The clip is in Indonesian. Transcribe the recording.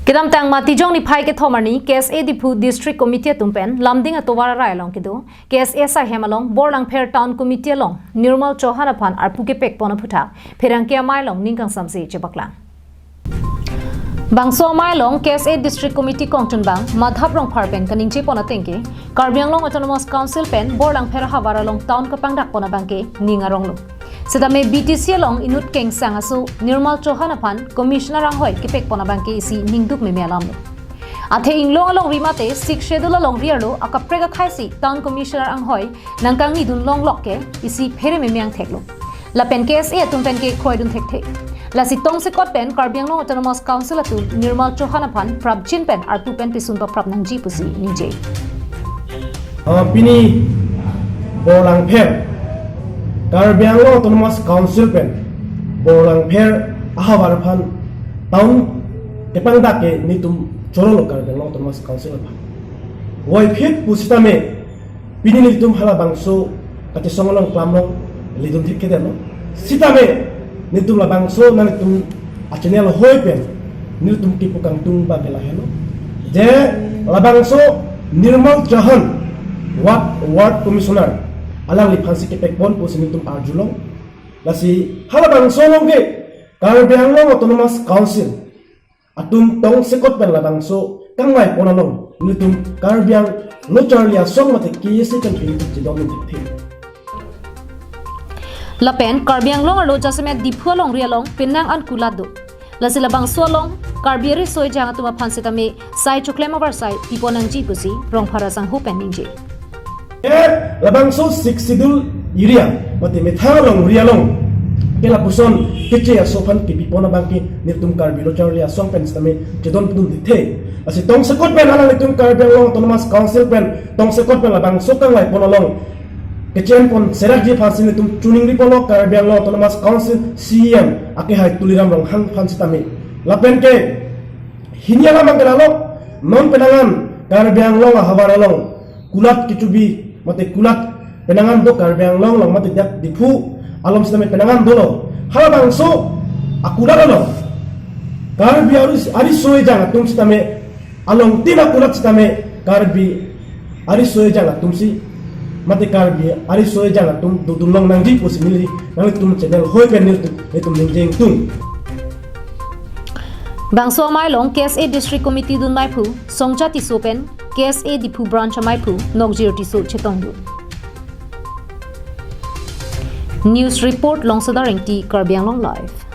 Kidam tang mati jong ni phai ke thomarni KSA Dipu District Committee tumpen lamding atowara rai long kidu KSA sa hemalong Borlang Pher Town Committee long Nirmal Chauhan aphan ar puke pek pona phutha pherangkia mai long ningkang samsi chebaklang Bangso mai long KSA District Committee kongtun bang madhap rong pharpen kaningche pona tengke Karbiang long Autonomous Council pen Borlang Pher hawara long town kapang dak pona bangke ninga rong lo Sedame BTC long inut keng sangasu Nirmal Chauhan aphan commissioner ang hoy kipek pona bangke isi ningduk me melam lo Athe inglong along rimate sik schedule along riarlo akaprega khaisi town commissioner ang hoy nangkang ni dun long lokke isi phere me meang theklo lapen KSA tumpen ke khoidun thek La sitong se kot pen Karbiang long Autonomous Council atu Nirmal Chauhan aphan prabjin pen artu pen pisun pa prabnang ji pusi ninje Pini Borlang Pher Karbiang long Autonomous Council pen Borlang Pher ahawar aphan town tepang dake nitum chorolo Karbiang long Autonomous Council aphan woi phet pusitame pini nitum hala bangso kate songolong klamlong lidum thikke deno sitame nitum la bangso na nitum achenel hoy pen nitum tipukang tung ba bela helo je la bangso Nirmal Chauhan ward commissioner alang li phansi ke pekpon pusin nitum arjulong lasi hala bangso longge Karbiang long Autonomous Council atum tong sekot pen la bangso kangwai ponalong nitum Karbiang lo charlia song mate kisi kan pin chidong thik Lapen Karbiang long alo jasame Dipu long rialong pinang an kulado lasi labang solong Karbiari soi jang atuma phansitame sai choklema barsai piponang ji pusi rong phara sang hu pen ningje labang so sik sidul area mate methalong rialong kela puson keche asofan ki pipona bangki nitum Karbilo charlia song pen stame chedon pun dithe asi tong sekot pen ala nitum Karbiang long Autonomous Council pen tong sekot pen labang so kang lai ponalong Kecen pon serak je phansi nitum tuning ri pono Karbiang long Autonomous Council CM ake hai tuliram long han phansi tame lapen ke hinyala mangalalo non penangan Karbiang long hawara long kulat kicubi mate kulat penangan do Karbiang long mate dak Dipu alom sitame penangan dolo halabang so akula lo Karbi ari soe jang tum sitame along tina kulat sitame Karbi ari soe jang tum si mate Karbi ari soe jang tum dudulong nangji posimili nang tum channel hoy pen nitum ningjeng tum Bangso mai long KSA District Committee dun mai phu songcha ti sopen KSA Dipu branch mai phu nogjir ti so chetong du News report long sadaring ti Karbiang long live